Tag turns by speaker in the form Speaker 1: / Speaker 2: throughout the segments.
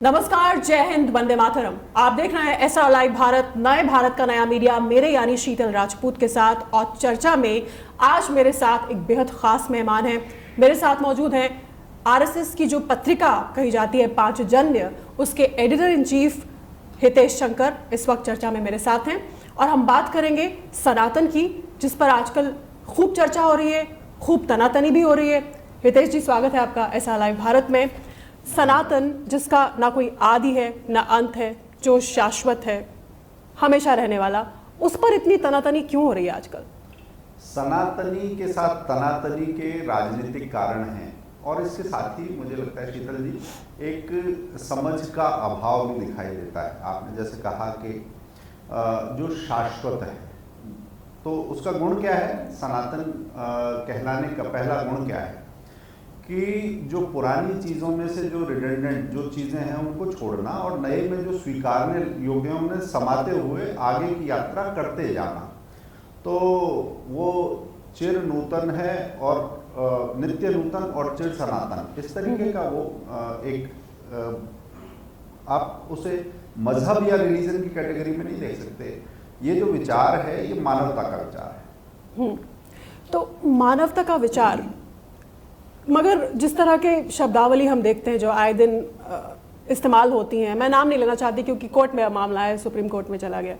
Speaker 1: नमस्कार, जय हिंद, वंदे मातरम। आप देख रहे हैं एसआर लाइव भारत, नए भारत का नया मीडिया, मेरे यानी शीतल राजपूत के साथ। और चर्चा में आज मेरे साथ एक बेहद खास मेहमान हैं। मेरे साथ मौजूद हैं आरएसएस की जो पत्रिका कही जाती है पांचजन्य, उसके editor in chief Hitesh Shankar इस वक्त चर्चा में मेरे साथ हैं। और हम बात करेंगे सनातन की, जिस पर आजकल खूब चर्चा हो रही है, खूब तनातनी भी हो रही है। हितेश जी, स्वागत है आपका एसआर लाइव भारत में। सनातन, जिसका ना कोई आदि है ना अंत है, जो शाश्वत है, हमेशा रहने वाला, उस पर इतनी तनातनी क्यों हो रही है आजकल?
Speaker 2: सनातनी के साथ तनातनी के राजनीतिक कारण हैं और इसके साथ ही मुझे लगता है शीतल जी, एक समझ का अभाव भी दिखाई देता है। आपने जैसे कहा कि जो शाश्वत है तो उसका गुण क्या है? सनातन कहलाने का पहला गुण क्या है कि जो पुरानी चीज़ों में से जो रिडंडेंट जो चीज़ें हैं उनको छोड़ना और नए में जो स्वीकारने योग्य हैं उन्हें समाते हुए आगे की यात्रा करते जाना। तो वो चिर नूतन है और नित्य नूतन और चिर सनातन, इस तरीके का वो आप उसे मजहब या रिलीजन की कैटेगरी में नहीं देख सकते। ये जो विचार है ये मानवता का विचार है।
Speaker 1: तो मानवता का विचार, मगर जिस तरह के शब्दावली हम देखते हैं जो आए दिन इस्तेमाल होती हैं, मैं नाम नहीं लेना चाहती क्योंकि कोर्ट में मामला है, सुप्रीम कोर्ट में चला गया,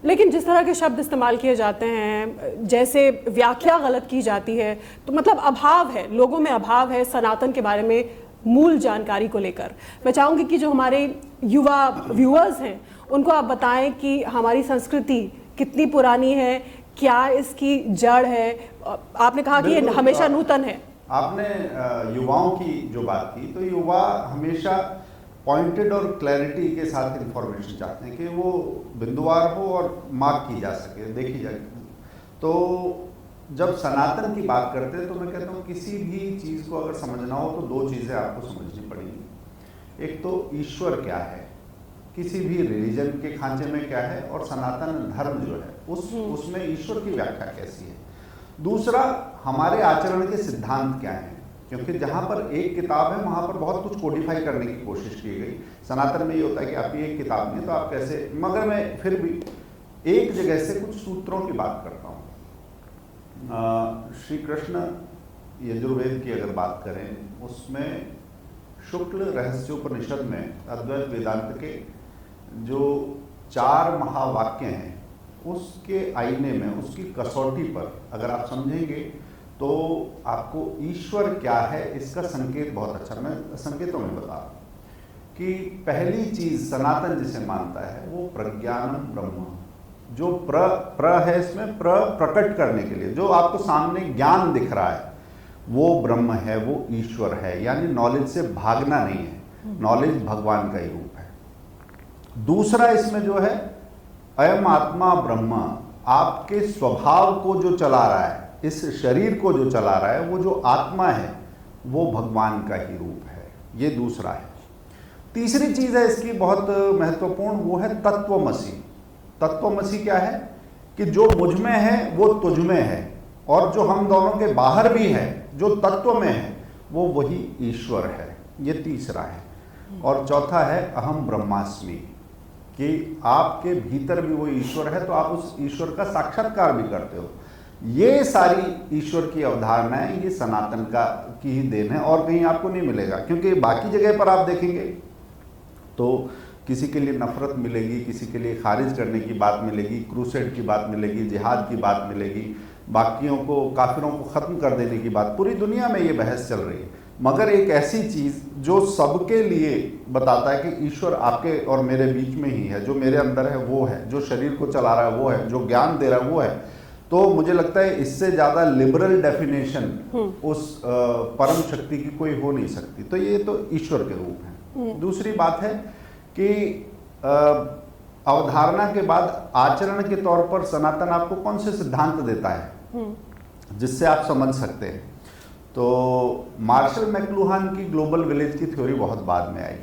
Speaker 1: लेकिन जिस तरह के शब्द इस्तेमाल किए जाते हैं, जैसे व्याख्या गलत की जाती है, तो मतलब अभाव है, लोगों में अभाव है सनातन के बारे में मूल जानकारी को लेकर। मैं चाहूँगी कि जो हमारे युवा व्यूअर्स हैं उनको आप बताएं कि हमारी संस्कृति कितनी पुरानी है, क्या इसकी जड़ है। आपने कहा कि ये हमेशा नूतन है।
Speaker 2: आपने युवाओं की जो बात की, तो युवा हमेशा पॉइंटेड और क्लैरिटी के साथ इंफॉर्मेशन चाहते हैं कि वो बिंदुवार हो और मार्क की जा सके, देखी जाए। तो जब सनातन की बात करते हैं तो मैं कहता हूँ किसी भी चीज़ को अगर समझना हो तो दो चीज़ें आपको समझनी पड़ेंगी। एक तो ईश्वर क्या है, किसी भी रिलीजन के खांचे में क्या है, और सनातन धर्म जो है उसमें ईश्वर की व्याख्या कैसी है। दूसरा, हमारे आचरण के सिद्धांत क्या हैं, क्योंकि जहाँ पर एक किताब है वहाँ पर बहुत कुछ कोडिफाई करने की कोशिश की गई। सनातन में ये होता है कि आपकी एक किताब नहीं तो आप कैसे, मगर मैं फिर भी एक जगह से कुछ सूत्रों की बात करता हूँ। श्री कृष्ण यजुर्वेद की अगर बात करें, उसमें शुक्ल रहस्योपनिषद में अद्वैत वेदांत के जो 4 महावाक्य हैं, उसके आईने में, उसकी कसौटी पर अगर आप समझेंगे तो आपको ईश्वर क्या है इसका संकेत बहुत अच्छा, मैं संकेतों में बता रहा हूँ कि पहली चीज सनातन जिसे मानता है वो प्रज्ञानम ब्रह्म, जो प्र है इसमें, प्रकट करने के लिए जो आपको सामने ज्ञान दिख रहा है वो ब्रह्म है, वो ईश्वर है। यानी नॉलेज से भागना नहीं है, नॉलेज भगवान का ही रूप है। दूसरा इसमें जो है अयम आत्मा ब्रह्म, आपके स्वभाव को जो चला रहा है, इस शरीर को जो चला रहा है, वो जो आत्मा है वो भगवान का ही रूप है। ये दूसरा है। तीसरी चीज है इसकी बहुत महत्वपूर्ण, वो है तत्वमसि। तत्वमसि क्या है कि जो मुझ में है वो तुझ में है, और जो हम दोनों के बाहर भी है, जो तत्व में है, वो वही ईश्वर है। ये तीसरा है। और चौथा है अहम ब्रह्मास्मि, कि आपके भीतर भी वो ईश्वर है, तो आप उस ईश्वर का साक्षात्कार भी करते हो। ये सारी ईश्वर की अवधारणाएं ये सनातन की ही देन है और कहीं आपको नहीं मिलेगा। क्योंकि बाकी जगह पर आप देखेंगे तो किसी के लिए नफरत मिलेगी, किसी के लिए खारिज करने की बात मिलेगी, क्रूसेड की बात मिलेगी, जिहाद की बात मिलेगी, बाकियों को, काफिरों को ख़त्म कर देने की बात। पूरी दुनिया में ये बहस चल रही है। मगर एक ऐसी चीज़ जो सबके लिए बताता है कि ईश्वर आपके और मेरे बीच में ही है, जो मेरे अंदर है वो है, जो शरीर को चला रहा है वो है, जो ज्ञान दे रहा है वो है, तो मुझे लगता है इससे ज़्यादा लिबरल डेफिनेशन उस परम शक्ति की कोई हो नहीं सकती। तो ये तो ईश्वर के रूप है। दूसरी बात है कि अवधारणा के बाद आचरण के तौर पर सनातन आपको कौन से सिद्धांत देता है जिससे आप समझ सकते हैं। तो मार्शल मैकलुहान की ग्लोबल विलेज की थ्योरी बहुत बाद में आई।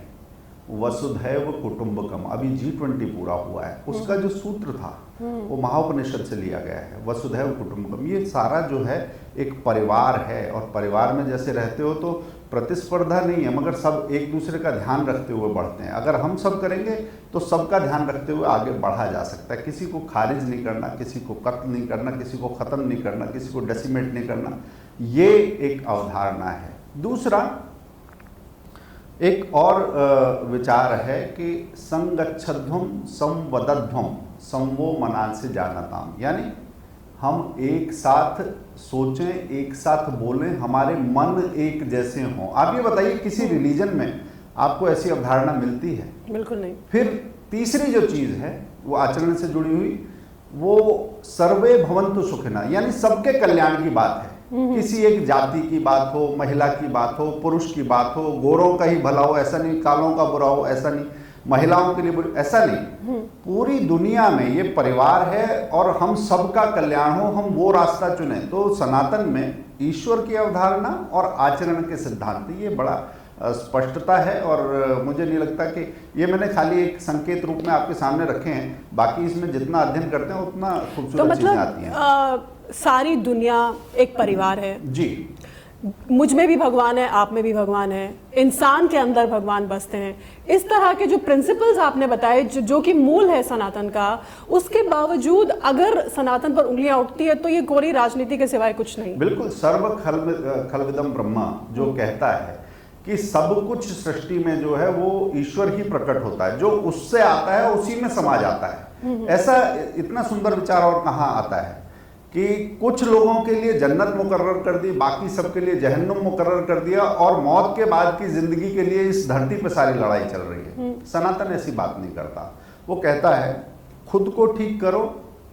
Speaker 2: वसुधैव कुटुंबकम, अभी G20 पूरा हुआ है, उसका जो सूत्र था वो महाउपनिषद से लिया गया है, वसुधैव कुटुंबकम। ये सारा जो है एक परिवार है, और परिवार में जैसे रहते हो तो प्रतिस्पर्धा नहीं है, मगर सब एक दूसरे का ध्यान रखते हुए बढ़ते हैं। अगर हम सब करेंगे तो सबका ध्यान रखते हुए आगे बढ़ा जा सकता है। किसी को खारिज नहीं करना, किसी को कत्ल नहीं करना, किसी को ख़त्म नहीं करना, किसी को डेसिमेट नहीं करना, ये एक अवधारणा है। दूसरा एक और विचार है कि संगच्छध्वम संवदध्वम संवो मनांसि जानताम, यानी हम एक साथ सोचें, एक साथ बोलें, हमारे मन एक जैसे हों। आप ये बताइए किसी रिलीजन में आपको ऐसी अवधारणा मिलती है?
Speaker 1: बिल्कुल नहीं।
Speaker 2: फिर तीसरी जो चीज है वो आचरण से जुड़ी हुई, वो सर्वे भवन्तु सुखिनः, यानी सबके कल्याण की बात है। किसी एक जाति की बात हो, महिला की बात हो, पुरुष की बात हो, गोरों का ही भला हो ऐसा नहीं, कालों का बुरा हो ऐसा नहीं, महिलाओं के लिए ऐसा नहीं। पूरी दुनिया में ये परिवार है और हम सबका कल्याण हो, हम वो रास्ता चुने। तो सनातन में ईश्वर की अवधारणा और आचरण के सिद्धांत, ये बड़ा स्पष्टता है। और मुझे नहीं लगता कि ये मैंने खाली एक संकेत रूप में आपके सामने रखे हैं, बाकी इसमें जितना अध्ययन करते हैं उतना खूबसूरत चीजें आती हैं।
Speaker 1: सारी दुनिया एक परिवार है
Speaker 2: जी।
Speaker 1: मुझ में भी भगवान है, आप में भी भगवान है, इंसान के अंदर भगवान बसते हैं। इस तरह के जो प्रिंसिपल्स आपने बताए जो कि मूल है सनातन का, उसके बावजूद अगर सनातन पर उंगलियां उठती है तो ये कोरी राजनीति के सिवाय कुछ नहीं।
Speaker 2: बिल्कुल, सर्व खलविदम ब्रह्मा जो कहता है कि सब कुछ सृष्टि में जो है वो ईश्वर ही प्रकट होता है, जो उससे आता है उसी में समा जाता है। ऐसा इतना सुंदर विचार और कहाँ आता है कि कुछ लोगों के लिए जन्नत मुकर्रर कर दी, बाकी सबके लिए जहन्नुम मुकर्रर कर दिया, और मौत के बाद की जिंदगी के लिए इस धरती पर सारी लड़ाई चल रही है। सनातन ऐसी बात नहीं करता। वो कहता है खुद को ठीक करो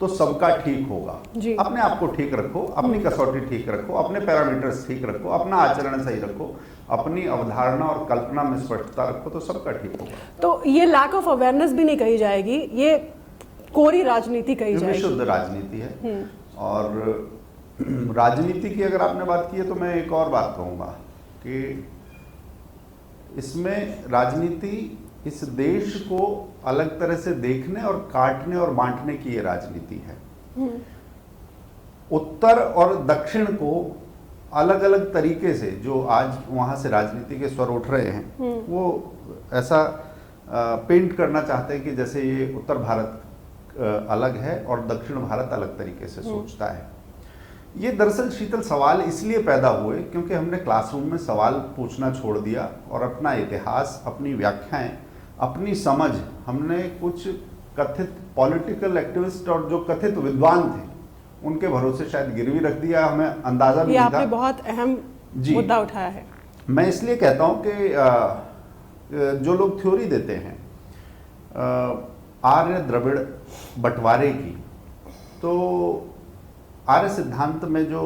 Speaker 2: तो सबका ठीक होगा, अपने आप को ठीक रखो, अपनी कसौटी ठीक रखो, अपने पैरामीटर्स ठीक रखो, अपना आचरण सही रखो, अपनी अवधारणा और कल्पना में स्पष्टता रखो, तो सबका ठीक होगा।
Speaker 1: तो ये लैक ऑफ अवेयरनेस भी नहीं कही जाएगी, ये कोरी राजनीति कही जाएगी।
Speaker 2: शुद्ध राजनीति है। और राजनीति की अगर आपने बात की है तो मैं एक और बात कहूँगा कि इसमें राजनीति इस देश को अलग तरह से देखने और काटने और बांटने की ये राजनीति है। उत्तर और दक्षिण को अलग अलग तरीके से जो आज वहाँ से राजनीति के स्वर उठ रहे हैं वो ऐसा पेंट करना चाहते हैं कि जैसे ये उत्तर भारत अलग है और दक्षिण भारत अलग तरीके से सोचता है। ये दरअसल शीतल सवाल इसलिए पैदा हुए क्योंकि हमने क्लासरूम में सवाल पूछना छोड़ दिया और अपना इतिहास, अपनी व्याख्याएं, अपनी समझ हमने कुछ कथित पॉलिटिकल एक्टिविस्ट और जो कथित विद्वान थे उनके भरोसे शायद गिरवी रख दिया। हमें अंदाजा भी नहीं था।
Speaker 1: आपने बहुत अहम मुद्दा उठाया है।
Speaker 2: मैं इसलिए कहता हूं कि जो लोग थ्योरी देते हैं आर्य द्रविड़ बंटवारे की, तो आर्य सिद्धांत में जो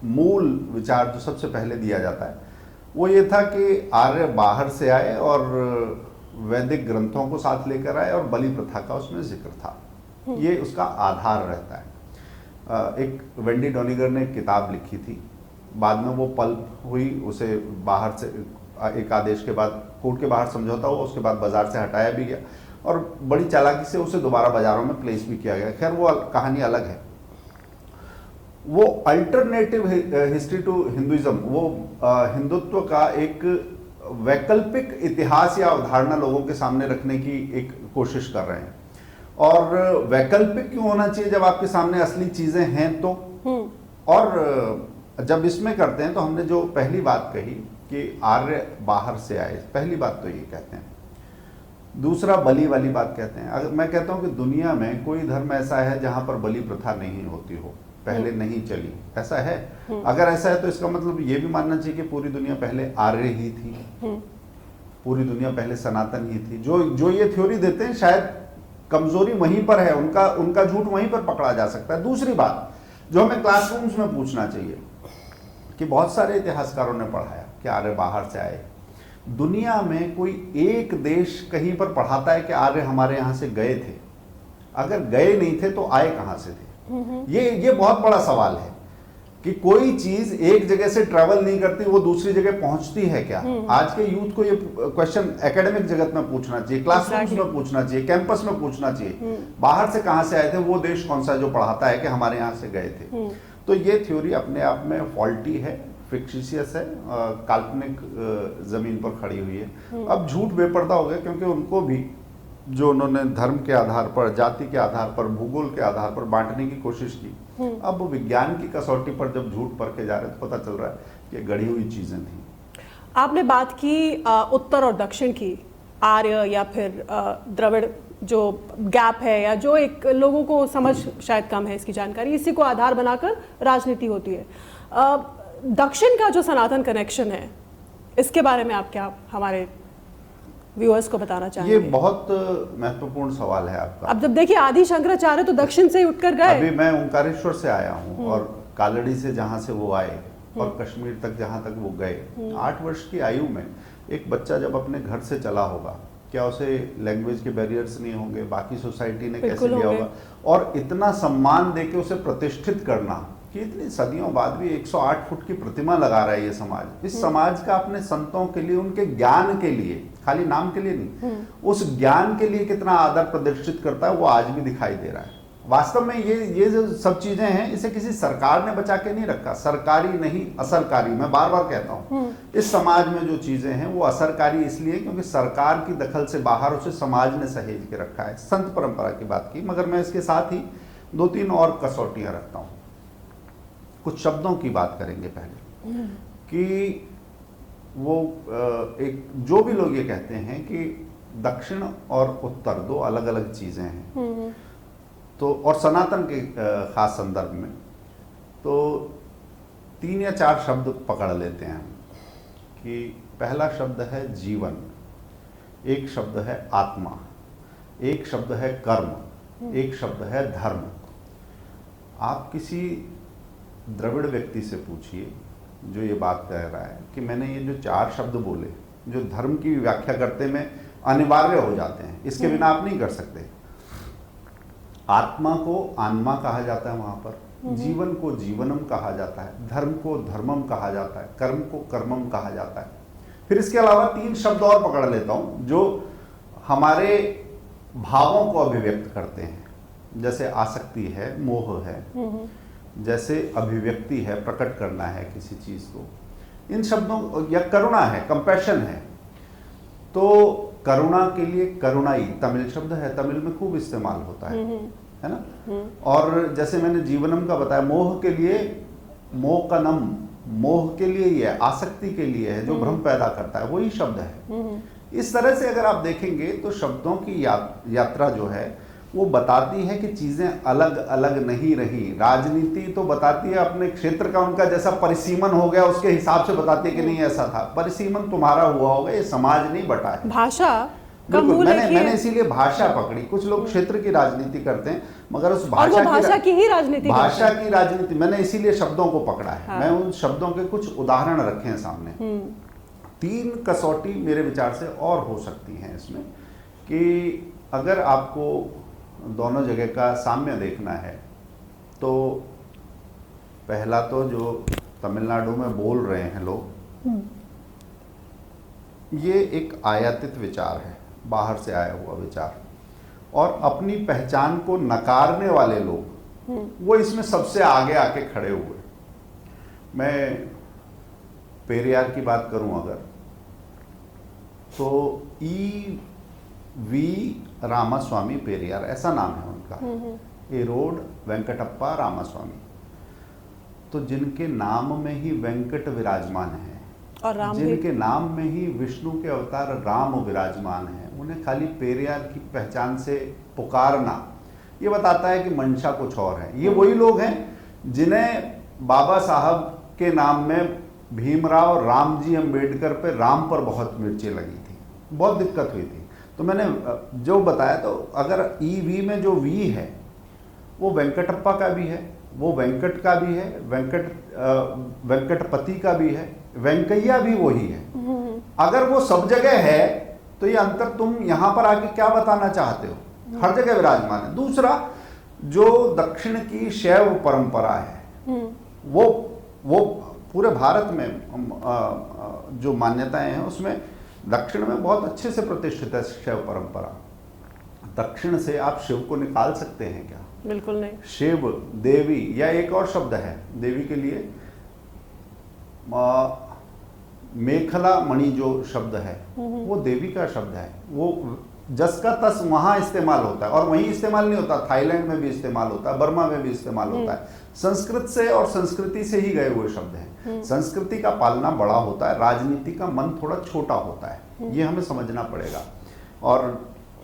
Speaker 2: मूल विचार जो सबसे पहले दिया जाता है वो ये था कि आर्य बाहर से आए और वैदिक ग्रंथों को साथ लेकर आए और बलि प्रथा का उसमें जिक्र था। ये उसका आधार रहता है। एक वेंडी डोनिगर ने एक किताब लिखी थी, बाद में वो पल्प हुई, उसे बाहर से एक आदेश के बाद कोर्ट के बाहर समझौता हुआ, उसके बाद बाजार से हटाया भी गया और बड़ी चालाकी से उसे दोबारा बाजारों में प्लेस भी किया गया। खैर वो कहानी अलग है। वो अल्टरनेटिव हिस्ट्री टू हिंदुइज्म, वो हिंदुत्व का एक वैकल्पिक इतिहास या अवधारणा लोगों के सामने रखने की एक कोशिश कर रहे हैं। और वैकल्पिक क्यों होना चाहिए जब आपके सामने असली चीजें हैं तो। और जब इसमें करते हैं तो हमने जो पहली बात कही कि आर्य बाहर से आए, पहली बात तो ये कहते हैं। दूसरा बलि वाली बात कहते हैं। अगर मैं कहता हूं कि दुनिया में कोई धर्म ऐसा है जहां पर बलि प्रथा नहीं होती हो, पहले नहीं चली, ऐसा है? अगर ऐसा है तो इसका मतलब ये भी मानना चाहिए कि पूरी दुनिया पहले आर्य ही थी, पूरी दुनिया पहले सनातन ही थी। जो ये थ्योरी देते हैं शायद कमजोरी वहीं पर है, उनका झूठ वहीं पर पकड़ा जा सकता है। दूसरी बात जो हमें क्लासरूम्स में पूछना चाहिए कि बहुत सारे इतिहासकारों ने पढ़ाया कि आर्य बाहर से आए। दुनिया में कोई एक देश कहीं पर पढ़ाता है कि आर्य हमारे यहाँ से गए थे? अगर गए नहीं थे तो आए कहाँ से थे? ये बहुत बड़ा सवाल है कि कोई चीज एक जगह से ट्रैवल नहीं करती, वो दूसरी जगह पहुंचती है क्या? आज के यूथ को ये क्वेश्चन एकेडमिक जगत में पूछना चाहिए, क्लासरूम्स में पूछना चाहिए, कैंपस में पूछना चाहिए। बाहर से कहां से आए थे? वो देश कौन सा जो पढ़ाता है कि हमारे यहाँ से गए थे? तो ये थ्योरी अपने आप में फॉल्टी है, फिक्शिशियस है, काल्पनिक जमीन पर खड़ी हुई है। अब झूठ बेपर्दा हो गया, क्योंकि उनको भी जो उन्होंने धर्म के आधार पर, जाति के आधार पर, भूगोल के आधार पर बांटने की कोशिश की, अब वो विज्ञान की कसौटी पर जब झूठ परखे जा रहे हैं तो पता चल रहा है कि गढ़ी हुई चीजें थी।
Speaker 1: आपने बात की उत्तर और दक्षिण की, आर्य या फिर द्रविड़ जो गैप है, या जो एक लोगों को समझ शायद कम है इसकी जानकारी, इसी को आधार बनाकर राजनीति होती है। दक्षिण का जो सनातन कनेक्शन है, इसके बारे में आप क्या हमारे व्यूअर्स को बताना चाहेंगे?
Speaker 2: ये बहुत महत्वपूर्ण सवाल है आपका।
Speaker 1: अब जब देखिए आदि शंकराचार्य तो दक्षिण से ही उठकर गए।
Speaker 2: अभी मैं ओंकारेश्वर से आया हूँ, और कालड़ी से जहाँ से वो आए और कश्मीर तक जहाँ तक वो गए, 8 वर्ष की आयु में एक बच्चा जब अपने घर से चला होगा, क्या उसे लैंग्वेज के बैरियर्स नहीं होंगे, बाकी सोसाइटी ने कैसे लिया होगा, और इतना सम्मान देके उसे प्रतिष्ठित करना कि इतनी सदियों बाद भी 108 फुट की प्रतिमा लगा रहा है ये समाज। इस समाज का अपने संतों के लिए, उनके ज्ञान के लिए, खाली नाम के लिए नहीं, उस ज्ञान के लिए कितना आदर प्रदर्शित करता है, वो आज भी दिखाई दे रहा है। वास्तव में ये जो सब चीजें हैं, इसे किसी सरकार ने बचा के नहीं रखा, सरकारी नहीं असरकारी, मैं बार बार कहता हूँ। इस समाज में जो चीजें हैं वो असरकारी इसलिए क्योंकि सरकार की दखल से बाहर उसे समाज ने सहेज के रखा है। संत परंपरा की बात की, मगर मैं इसके साथ ही 2-3 और कसौटियां रखता हूँ। कुछ शब्दों की बात करेंगे पहले, कि वो एक जो भी लोग ये कहते हैं कि दक्षिण और उत्तर दो अलग अलग चीजें हैं, तो और सनातन के खास संदर्भ में तो 3 या 4 शब्द पकड़ लेते हैं हम, कि पहला शब्द है जीवन, एक शब्द है आत्मा, एक शब्द है कर्म, एक शब्द है धर्म। आप किसी द्रविड़ व्यक्ति से पूछिए जो ये बात कह रहा है कि मैंने ये जो 4 शब्द बोले, जो धर्म की व्याख्या करते में अनिवार्य हो जाते हैं, इसके बिना आप नहीं कर सकते। आत्मा को आत्मा कहा जाता है वहां पर, जीवन को जीवनम कहा जाता है, धर्म को धर्मम कहा जाता है, कर्म को कर्मम कहा जाता है। फिर इसके अलावा 3 शब्द और पकड़ लेता हूं जो हमारे भावों को अभिव्यक्त करते हैं, जैसे आसक्ति है, मोह है, जैसे अभिव्यक्ति है, प्रकट करना है किसी चीज को, इन शब्दों, या करुणा है, कंपैशन है। तो करुणा के लिए करुणाई तमिल शब्द है, तमिल में खूब इस्तेमाल होता है ना। और जैसे मैंने जीवनम का बताया, मोह के लिए मोकनम, मोह के लिए ही है, आसक्ति के लिए है, जो भ्रम पैदा करता है, वही शब्द है। इस तरह से अगर आप देखेंगे तो शब्दों की यात्रा जो है वो बताती है कि चीजें अलग अलग नहीं रही। राजनीति तो बताती है अपने क्षेत्र का, उनका जैसा परिसीमन हो गया उसके हिसाब से बताती है कि नहीं ऐसा था, परिसीमन तुम्हारा हुआ होगा, ये समाज नहीं बटा है।
Speaker 1: भाषा
Speaker 2: बिल्कुल, मैंने इसीलिए भाषा पकड़ी। कुछ लोग क्षेत्र की राजनीति करते हैं, मगर उस
Speaker 1: भाषा की ही राजनीति,
Speaker 2: भाषा की राजनीति, मैंने इसीलिए शब्दों को पकड़ा है। मैं उन शब्दों के कुछ उदाहरण रखे हैं सामने। 3 कसौटी मेरे विचार से और हो सकती हैं इसमें, कि अगर आपको दोनों जगह का साम्य देखना है तो पहला तो जो तमिलनाडु में बोल रहे हैं लोग, ये एक आयातित विचार है, बाहर से आया हुआ विचार, और अपनी पहचान को नकारने वाले लोग वो इसमें सबसे आगे आके खड़े हुए। मैं पेरियार की बात करूं अगर, तो E.V. रामास्वामी पेरियार, ऐसा नाम है उनका, एरोड वेंकटप्पा रामास्वामी। तो जिनके नाम में ही वेंकट विराजमान है
Speaker 1: और राम,
Speaker 2: जिनके नाम में ही विष्णु के अवतार राम विराजमान है, उन्हें खाली पेरियार की पहचान से पुकारना ये बताता है कि मंशा कुछ और है। ये वही लोग हैं जिन्हें बाबा साहब के नाम में भीमराव रामजी अंबेडकर पे राम पर बहुत मिर्ची लगी थी, बहुत दिक्कत हुई थी। तो मैंने जो बताया, तो अगर E.V. में जो वी है वो वेंकटप्पा का भी है, वो वेंकट का भी है, वेंकटपति का भी है, वेंकैया भी वही है। अगर वो सब जगह है तो ये अंतर तुम यहां पर आके क्या बताना चाहते हो? हर जगह विराजमान है। दूसरा, जो दक्षिण की शैव परंपरा है वो पूरे भारत में जो मान्यताएं हैं उसमें दक्षिण में बहुत अच्छे से प्रतिष्ठित है शैव परंपरा। दक्षिण से आप शिव को निकाल सकते हैं क्या?
Speaker 1: बिल्कुल नहीं।
Speaker 2: शिव, देवी, या एक और शब्द है देवी के लिए, मेखला मणि जो शब्द है वो देवी का शब्द है, वो जस का तस वहां इस्तेमाल होता है और वहीं इस्तेमाल नहीं होता, थाईलैंड में भी इस्तेमाल होता है, बर्मा में भी इस्तेमाल होता है। संस्कृत से और संस्कृति से ही गए हुए शब्द हैं। संस्कृति का पालना बड़ा होता है, राजनीति का मन थोड़ा छोटा होता है, ये हमें समझना पड़ेगा। और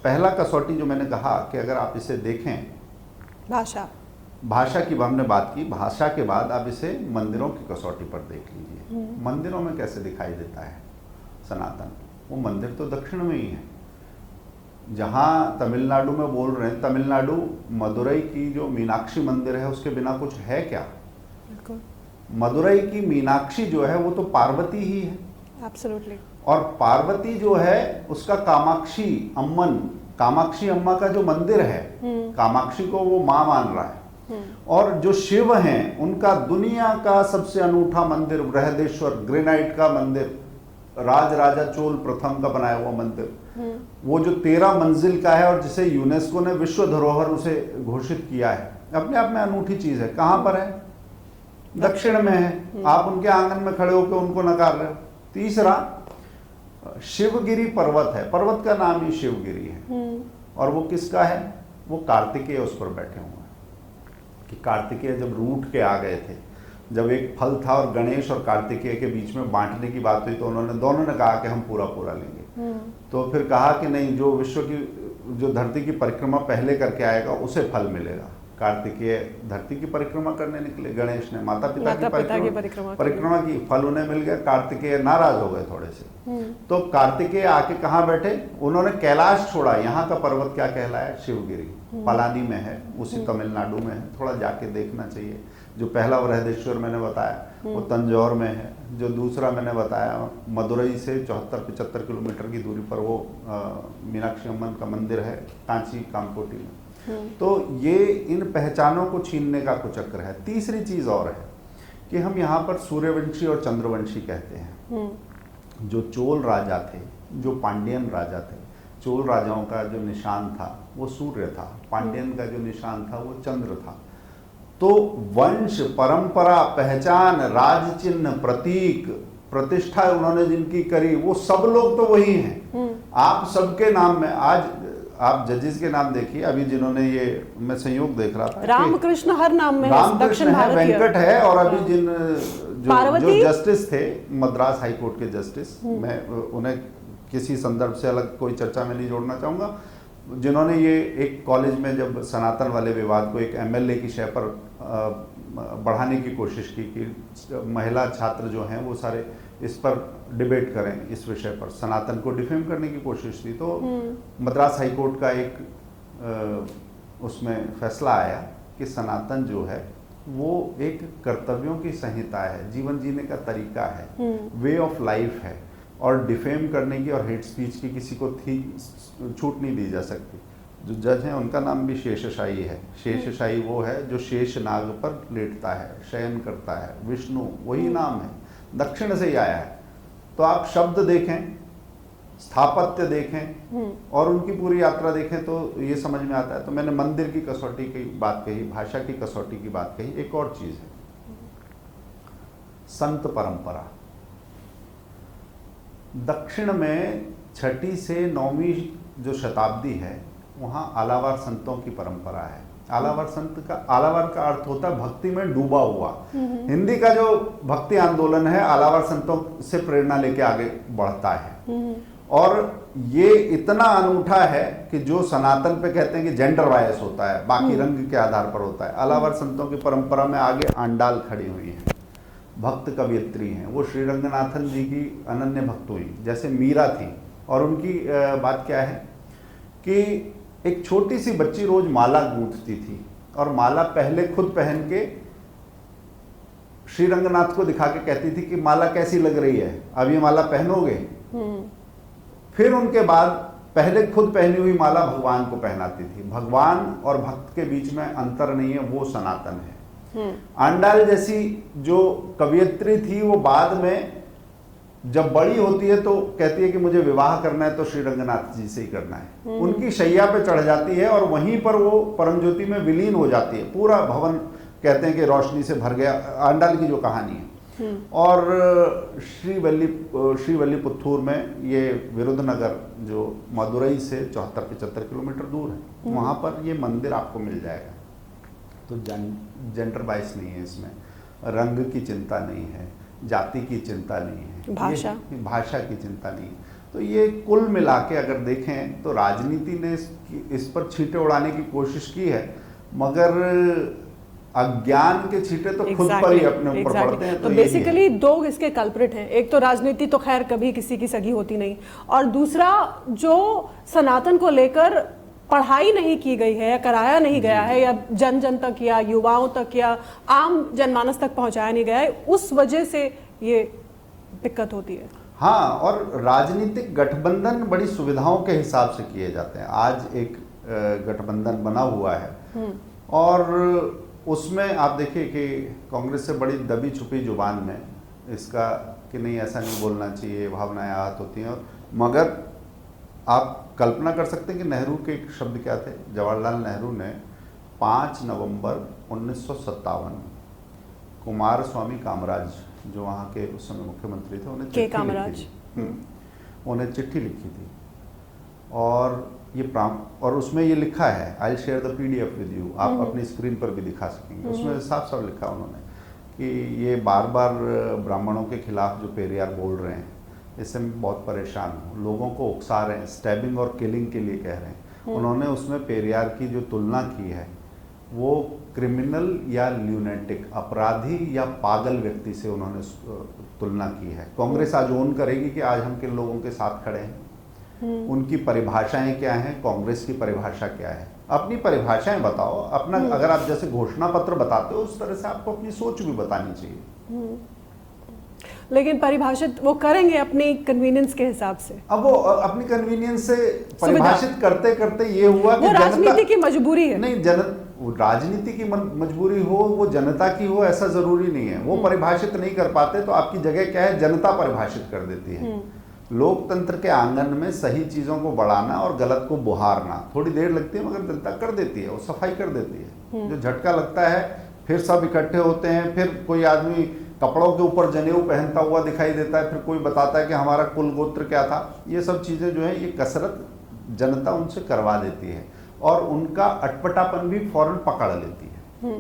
Speaker 2: पहला कसौटी जो मैंने कहा कि अगर आप इसे देखें, भाषा की हमने बात की, भाषा के बाद आप इसे मंदिरों की कसौटी पर देख लीजिए। मंदिरों में कैसे दिखाई देता है सनातन? वो मंदिर तो दक्षिण में ही है। जहाँ तमिलनाडु में बोल रहे हैं, तमिलनाडु मदुरई की जो मीनाक्षी मंदिर है उसके बिना कुछ है क्या? मदुरई की मीनाक्षी जो है वो तो पार्वती ही है।
Speaker 1: एब्सोल्युटली। और
Speaker 2: पार्वती जो है उसका कामाक्षी अम्मा का जो मंदिर है, कामाक्षी को वो माँ मान रहा है। और जो शिव हैं उनका दुनिया का सबसे अनूठा मंदिर बृहदेश्वर, ग्रेनाइट का मंदिर, राजा चोल प्रथम का बनाया हुआ मंदिर, वो जो 13 मंजिल का है और जिसे यूनेस्को ने विश्व धरोहर उसे घोषित किया है, अपने आप में अनूठी चीज है। कहां पर है? दक्षिण में है। आप उनके आंगन में खड़े होकर उनको नकार रहे हो। तीसरा, शिवगिरी पर्वत है, पर्वत का नाम ही शिवगिरी है। और वो किसका है? वो कार्तिकेय उस पर बैठे हुए हैं। कि कार्तिकेय जब रूठ के आ गए थे, जब एक फल था और गणेश और कार्तिकेय के बीच में बांटने की बात हुई तो दोनों ने कहा कि हम पूरा लेंगे। तो फिर कहा कि नहीं, जो विश्व की, जो धरती की परिक्रमा पहले करके आएगा उसे फल मिलेगा। कार्तिकेय धरती की परिक्रमा करने निकले, गणेश ने माता पिता की परिक्रमा की, फल उन्हें मिल गया। कार्तिकेय नाराज हो गए थोड़े से। तो कार्तिकेय आके कहाँ बैठे? उन्होंने कैलाश छोड़ा। यहाँ का पर्वत क्या कहलाया? शिवगिरी। पलानी में है, उसी तमिलनाडु में है, थोड़ा जाके देखना चाहिए। जो पहला बृहदेश्वर मैंने बताया वो तंजौर में है। जो दूसरा मैंने बताया मदुरई से 74-75 किलोमीटर की दूरी पर वो मीनाक्षी अम्मन का मंदिर है, कांची कामकोटी में। तो ये इन पहचानों को छीनने का कुचक्र है। तीसरी चीज और है कि हम यहाँ पर सूर्यवंशी और चंद्रवंशी कहते हैं। जो चोल राजा थे, जो पांड्यन राजा थे, चोल राजाओं का जो निशान था वो सूर्य था, पांड्यन का जो निशान था वो चंद्र था। तो वंश, परंपरा, पहचान, राज चिन्ह, प्रतीक, प्रतिष्ठा उन्होंने जिनकी करी वो सब लोग तो वही हैं। आप सबके नाम में आज आप जजेस के नाम देखिए, अभी जिन्होंने ये, मैं संयोग देख रहा था,
Speaker 1: रामकृष्ण हर नाम में
Speaker 2: रामकृष्ण है, वेंकट है, और अभी जो जस्टिस थे मद्रास हाई कोर्ट के जस्टिस, मैं उन्हें किसी संदर्भ से अलग कोई चर्चा में नहीं जोड़ना चाहूंगा, जिन्होंने ये एक कॉलेज में जब सनातन वाले विवाद को एक एमएलए की शय पर बढ़ाने की कोशिश की कि महिला छात्र जो हैं वो सारे इस पर डिबेट करें, इस विषय पर सनातन को डिफेम करने की कोशिश थी। तो मद्रास हाई कोर्ट का एक उसमें फैसला आया कि सनातन जो है वो एक कर्तव्यों की संहिता है, जीवन जीने का तरीका है, वे ऑफ लाइफ है, और डिफेम करने की और हेट स्पीच की किसी को छूट नहीं दी जा सकती। जो जज हैं उनका नाम भी शेषशाही है। शेषशाही वो है जो शेष नाग पर लेटता है, शयन करता है, विष्णु वही नाम है, दक्षिण से ही आया है। तो आप शब्द देखें, स्थापत्य देखें और उनकी पूरी यात्रा देखें तो ये समझ में आता है। तो मैंने मंदिर की कसौटी की बात कही, भाषा की कसौटी की बात कही। एक और चीज है संत परंपरा। दक्षिण में 6वीं से 9वीं जो शताब्दी है वहाँ आलावार संतों की परंपरा है। आलावार का अर्थ होता है भक्ति में डूबा हुआ। हिंदी का जो भक्ति आंदोलन है आलावार संतों से प्रेरणा लेके आगे बढ़ता है। और ये इतना अनूठा है कि जो सनातन पे कहते हैं कि जेंडर बायस होता है, बाकी रंग के आधार पर होता है, आलावार संतों की परंपरा में आगे आंडाल खड़ी हुई है, भक्त कवियत्री हैं। वो श्री रंगनाथन जी की अनन्य भक्त हुई, जैसे मीरा थी। और उनकी बात क्या है कि एक छोटी सी बच्ची रोज माला गूंथती थी और माला पहले खुद पहन के श्री रंगनाथ को दिखा के कहती थी कि माला कैसी लग रही है, अब ये माला पहनोगे। फिर उनके बाद पहले खुद पहनी हुई माला भगवान को पहनाती थी। भगवान और भक्त के बीच में अंतर नहीं है, वो सनातन है। आंडाल जैसी जो कवियत्री थी वो बाद में जब बड़ी होती है तो कहती है कि मुझे विवाह करना है तो श्री रंगनाथ जी से ही करना है। उनकी शैया पे चढ़ जाती है और वहीं पर वो परम ज्योति में विलीन हो जाती है। पूरा भवन कहते हैं कि रोशनी से भर गया, आंडाल की जो कहानी है। और श्रीवल्लीपुत्तूर में ये विरुद्धनगर जो मदुरई से 74-75 किलोमीटर दूर है, वहाँ पर ये मंदिर आपको मिल जाएगा। तो जेंडर बाइस नहीं है इसमें, रंग की चिंता नहीं है, जाति की चिंता नहीं है, भाषा की चिंता नहीं है। तो ये कुल मिला के अगर देखें तो राजनीति ने इस पर छींटे उड़ाने की कोशिश की है, मगर अज्ञान के छींटे तो खुद पर ही अपने ऊपर पड़ते हैं।
Speaker 1: तो बेसिकली दो इसके कल्प्रिट हैं, एक तो राजनीति तो खैर कभी किसी की सगी होती नहीं, और दूसरा जो सनातन को लेकर पढ़ाई नहीं की गई है या कराया नहीं गया है या जन जन तक या युवाओं तक या आम जनमानस तक पहुंचाया नहीं गया है, उस वजह से ये दिक्कत होती है।
Speaker 2: हाँ, और राजनीतिक गठबंधन बड़ी सुविधाओं के हिसाब से किए जाते हैं। आज एक गठबंधन बना हुआ है और उसमें आप देखिए कि कांग्रेस से बड़ी दबी छुपी जुबान में इसका कि नहीं ऐसा नहीं बोलना चाहिए, भावनाएं आहत होती हैं, मगर आप कल्पना कर सकते हैं कि नेहरू के एक शब्द क्या थे। जवाहरलाल नेहरू ने 5 नवंबर 1957 कुमार स्वामी कामराज जो वहाँ के उस समय मुख्यमंत्री थे उन्हें चिट्ठी लिखी थी और उसमें ये लिखा है, I will share the PDF with you, आप अपनी स्क्रीन पर भी दिखा सकेंगे। उसमें साफ साफ लिखा उन्होंने कि ये बार बार ब्राह्मणों के खिलाफ जो पेरियार बोल रहे हैं इससे मैं बहुत परेशान हूँ, लोगों को उकसा रहे हैं, स्टैबिंग और किलिंग के लिए कह रहे हैं। उन्होंने उसमें पेरियार की जो तुलना की है वो क्रिमिनल या ल्यूनेटिक, अपराधी या पागल व्यक्ति से उन्होंने तुलना की है। कांग्रेस आज ओन करेगी कि आज हम किन लोगों के साथ खड़े हैं, उनकी परिभाषाएं क्या हैं, कांग्रेस की परिभाषा क्या है, अपनी परिभाषाएं बताओ। अपना अगर आप जैसे घोषणा पत्र बताते हो उस तरह से आपको अपनी सोच भी बतानी चाहिए।
Speaker 1: लेकिन परिभाषित वो करेंगे अपनी कन्वीनियंस के हिसाब से।
Speaker 2: अब वो अपनी कन्वीनियंस से परिभाषित करते करते ये हुआ कि
Speaker 1: राजनीति की मजबूरी है।
Speaker 2: नहीं, राजनीति की मजबूरी हो, वो जनता की हो, ऐसा जरूरी नहीं है। वो परिभाषित नहीं कर पाते तो आपकी जगह क्या है, जनता परिभाषित कर देती है। लोकतंत्र के आंगन में सही चीजों को बढ़ाना और गलत को बुहारना थोड़ी देर लगती है, मगर जनता कर देती है, वो सफाई कर देती है। जो झटका लगता है फिर सब इकट्ठे होते हैं, फिर कोई आदमी कपड़ों के ऊपर जनेऊ पहनता हुआ दिखाई देता है, फिर कोई बताता है कि हमारा कुल गोत्र क्या था। ये सब चीजें जो है ये कसरत जनता उनसे करवा देती है और उनका अटपटापन भी फौरन पकड़ लेती है।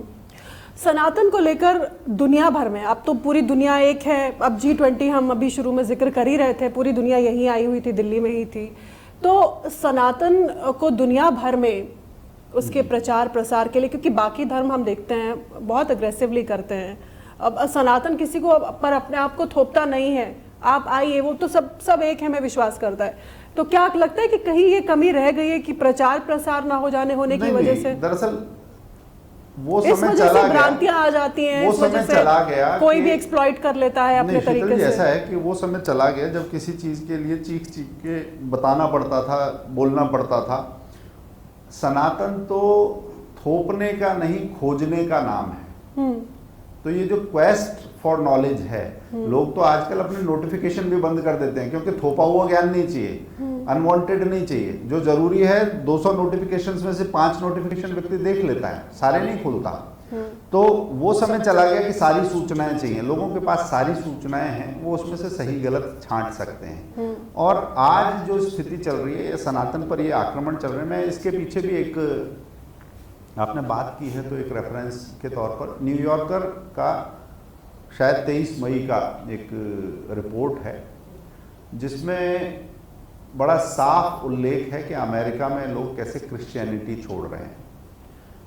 Speaker 1: सनातन को लेकर दुनिया भर में, अब तो पूरी दुनिया एक है, अब G20 हम अभी शुरू में जिक्र कर ही रहे थे, पूरी दुनिया यहीं आई हुई थी, दिल्ली में ही थी। तो सनातन को दुनिया भर में उसके प्रचार प्रसार के लिए, क्योंकि बाकी धर्म हम देखते हैं बहुत अग्रेसिवली करते हैं, अब सनातन किसी को पर अपने आप को थोपता नहीं है, आप आइए, वो तो सब एक है में विश्वास करता है। तो क्या लगता है कि कहीं ये कमी रह गई है कि प्रचार प्रसार ना होने की वजह से?
Speaker 2: दरअसल वो समय चला गया,
Speaker 1: भ्रांतियां आ जाती हैं,
Speaker 2: वो समय चला गया,
Speaker 1: कोई भी एक्सप्लॉइट कर लेता है अपने तरीके से।
Speaker 2: ऐसा है कि वो समय चला गया जब किसी चीज के लिए चीख के बताना पड़ता था, बोलना पड़ता था। सनातन तो थोपने का नहीं, खोजने का नाम है। तो ये जो क्वेस्ट फॉर नॉलेज है, लोग तो आजकल अपने नोटिफिकेशन भी बंद कर देते हैं क्योंकि थोपा हुआ ज्ञान नहीं चाहिए, अनवांटेड नहीं चाहिए। जो जरूरी है 200 नोटिफिकेशंस में से 5 नोटिफिकेशन व्यक्ति देख लेता है, सारे नहीं खुलता। तो वो समय चला गया कि सारी सूचनाएं चाहिए, लोगों के पास सारी सूचनाएं हैं, वो उसमें से सही गलत छांट सकते हैं। और आज जो स्थिति चल रही है, सनातन पर ये आक्रमण चल रहे हैं, मैं इसके पीछे भी एक, आपने बात की है तो एक रेफरेंस के तौर पर न्यूयॉर्कर का शायद 23 मई का एक रिपोर्ट है जिसमें बड़ा साफ उल्लेख है कि अमेरिका में लोग कैसे क्रिश्चियनिटी छोड़ रहे हैं।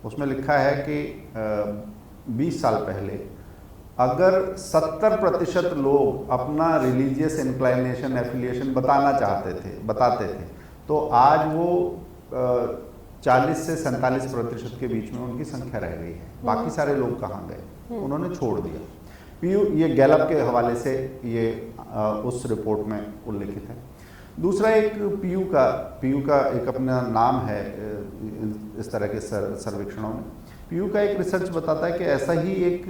Speaker 2: उसमें लिखा है कि 20 साल पहले अगर 70% लोग अपना रिलीजियस इंक्लाइनेशन, एफिलिएशन बताते थे, तो आज वो 40 से 47% के बीच में उनकी संख्या रह गई है। बाकी सारे लोग कहाँ गए, उन्होंने छोड़ दिया। पीयू, ये गैलप के हवाले से ये उस रिपोर्ट में उल्लेखित है। दूसरा एक पीयू का एक अपना नाम है इस तरह के सर्वेक्षणों में। पीयू का एक रिसर्च बताता है कि ऐसा ही एक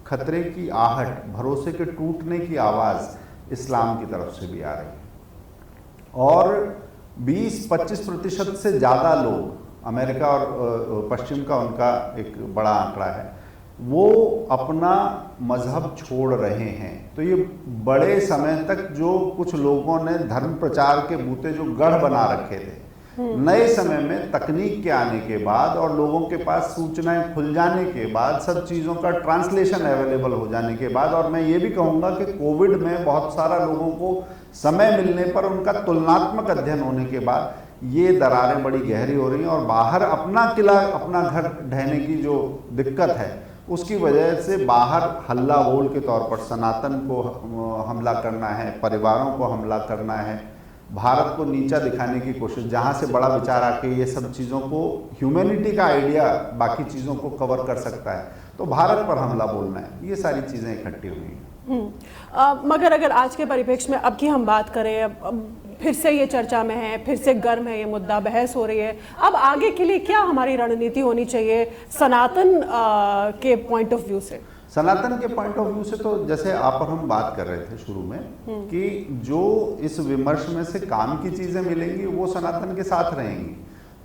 Speaker 2: खतरे की आहट, भरोसे के टूटने की आवाज़ इस्लाम की तरफ से भी आ रही है। और 20-25% से ज़्यादा लोग, अमेरिका और पश्चिम का उनका एक बड़ा आंकड़ा है वो अपना मजहब छोड़ रहे हैं। तो ये बड़े समय तक जो कुछ लोगों ने धर्म प्रचार के बूते जो गढ़ बना रखे थे, नए समय में तकनीक के आने के बाद और लोगों के पास सूचनाएं खुल जाने के बाद, सब चीज़ों का ट्रांसलेशन अवेलेबल हो जाने के बाद, और मैं ये भी कहूँगा कि कोविड में बहुत सारा लोगों को समय मिलने पर उनका तुलनात्मक अध्ययन होने के बाद ये दरारें बड़ी गहरी हो रही हैं और बाहर अपना किला, अपना घर ढहने की जो दिक्कत है उसकी वजह से बाहर हल्ला बोल के तौर पर सनातन को हमला करना है, परिवारों को हमला करना है, भारत को नीचा दिखाने की कोशिश, जहाँ से बड़ा विचार आके ये सब चीज़ों को, ह्यूमैनिटी का आइडिया बाकी चीज़ों को कवर कर सकता है, तो भारत पर हमला बोलना है, ये सारी चीज़ें इकट्ठी हुई हैं।
Speaker 1: मगर अगर आज के परिप्रेक्ष्य में अब की हम बात करें, अब फिर से ये चर्चा में है, फिर से गर्म है ये मुद्दा, बहस हो रही है, अब आगे के लिए क्या हमारी रणनीति होनी चाहिए सनातन के पॉइंट ऑफ व्यू से?
Speaker 2: सनातन के पॉइंट ऑफ व्यू से तो जैसे आप और हम बात कर रहे थे शुरू में कि जो इस विमर्श में से काम की चीजें मिलेंगी वो सनातन के साथ रहेंगी,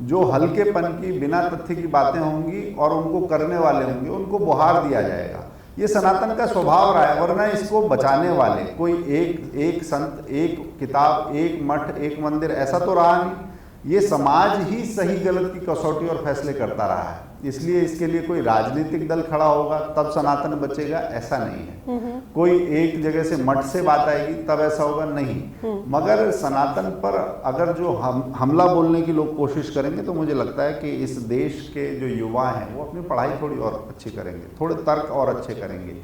Speaker 2: जो हल्केपन की बिना तथ्य की बातें होंगी और उनको करने वाले होंगे उनको बुहार दिया जाएगा। ये सनातन का स्वभाव रहा है, वरना इसको बचाने वाले कोई एक संत, एक किताब, एक मठ, एक मंदिर ऐसा तो रहा नहीं। ये समाज ही सही गलत की कसौटी और फैसले करता रहा है, इसलिए इसके लिए कोई राजनीतिक दल खड़ा होगा तब सनातन बचेगा ऐसा नहीं है। कोई एक जगह से मठ से बात आएगी तब ऐसा होगा, नहीं। मगर सनातन पर अगर जो हमला बोलने की लोग कोशिश करेंगे तो मुझे लगता है कि इस देश के जो युवा हैं वो अपनी पढ़ाई थोड़ी और अच्छी करेंगे, थोड़े तर्क और अच्छे करेंगे,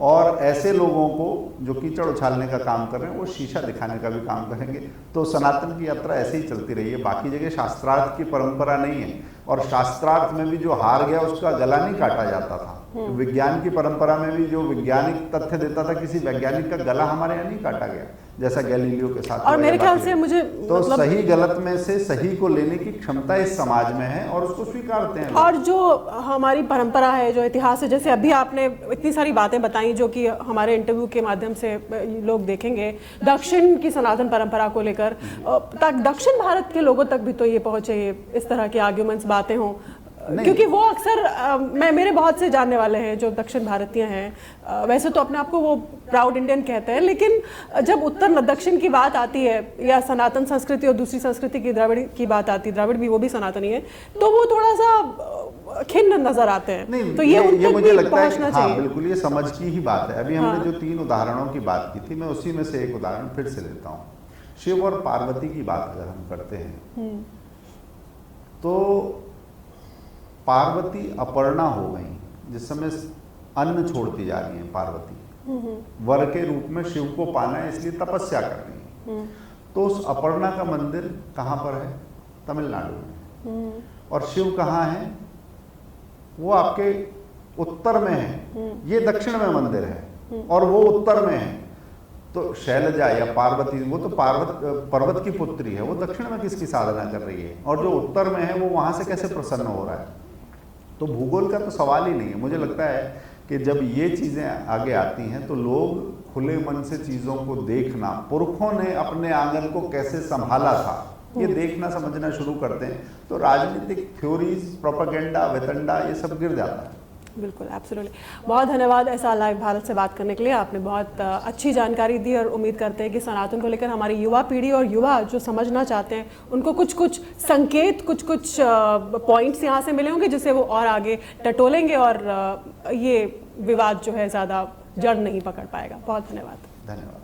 Speaker 2: और ऐसे लोगों को जो कीचड़ उछालने का काम कर रहे हैं वो शीशा दिखाने का भी काम करेंगे। तो सनातन की यात्रा ऐसे ही चलती रही है। बाकी जगह शास्त्रार्थ की परंपरा नहीं है, और शास्त्रार्थ में भी जो हार गया उसका गला नहीं काटा जाता था। विज्ञान की परंपरा में भी जो वैज्ञानिक तथ्य देता था, किसी वैज्ञानिक का गला हमारे यहाँ नहीं काटा गया, जैसा गैलीलियो के साथ।
Speaker 1: और मेरे ख्याल से मुझे
Speaker 2: तो मतलब सही गलत में से सही को लेने की क्षमता इस समाज में है और उसको स्वीकारते हैं।
Speaker 1: और जो हमारी परंपरा है, जो इतिहास है, जैसे अभी आपने इतनी सारी बातें बताई जो कि हमारे इंटरव्यू के माध्यम से लोग देखेंगे, दक्षिण की सनातन परंपरा को लेकर, दक्षिण भारत के लोगों तक भी तो ये पहुंचे, इस तरह के आर्ग्यूमेंट्स, बातें हों, क्योंकि वो अक्सर मेरे बहुत से जानने वाले हैं जो दक्षिण भारतीय हैं, वैसे तो अपने आप को वो प्राउड इंडियन कहते हैं, लेकिन जब उत्तर दक्षिण की बात आती है या सनातन संस्कृति और दूसरी संस्कृति की, द्रविड़ की बात आती है, द्रविड़ भी वो भी सनातनी है, तो वो थोड़ा सा खिन्न नजर आते हैं।
Speaker 2: नहीं,
Speaker 1: तो ये
Speaker 2: मुझे लगता है कि
Speaker 1: हाँ,
Speaker 2: बिल्कुल ये समझ की ही बात है। अभी हमने जो 3 उदाहरणों की बात की थी, मैं उसी में से एक उदाहरण फिर से लेता हूँ। शिव और पार्वती की बात अगर हम करते हैं तो पार्वती अपर्णा हो गई जिस समय अन्न छोड़ती जा रही है पार्वती, वर के रूप में शिव को पाना है इसलिए तपस्या कर रही है। तो उस अपर्णा का मंदिर कहाँ पर है? तमिलनाडु में। और शिव कहाँ है? वो आपके उत्तर में है, ये दक्षिण में मंदिर है और वो उत्तर में है। तो शैलजा या पार्वती, वो तो पर्वत की पुत्री है, वो दक्षिण में किसकी साधना कर रही है, और जो उत्तर में है वो वहां से कैसे प्रसन्न हो रहा है? तो भूगोल का तो सवाल ही नहीं है। मुझे लगता है कि जब ये चीज़ें आगे आती हैं तो लोग खुले मन से चीज़ों को देखना, पुरखों ने अपने आंगन को कैसे संभाला था, ये देखना समझना शुरू करते हैं, तो राजनीतिक थ्योरीज, प्रोपेगेंडा, वेतंडा, ये सब गिर जाता है।
Speaker 1: बिल्कुल, एब्सोल्युटली। बहुत धन्यवाद ऐसा लाइव भारत से बात करने के लिए। आपने बहुत अच्छी जानकारी दी और उम्मीद करते हैं कि सनातन को लेकर हमारी युवा पीढ़ी और युवा जो समझना चाहते हैं उनको कुछ कुछ संकेत, कुछ कुछ पॉइंट्स यहाँ से मिले होंगे जिससे वो और आगे टटोलेंगे और ये विवाद जो है ज़्यादा जड़ नहीं पकड़ पाएगा। बहुत धन्यवाद।
Speaker 2: धन्यवाद।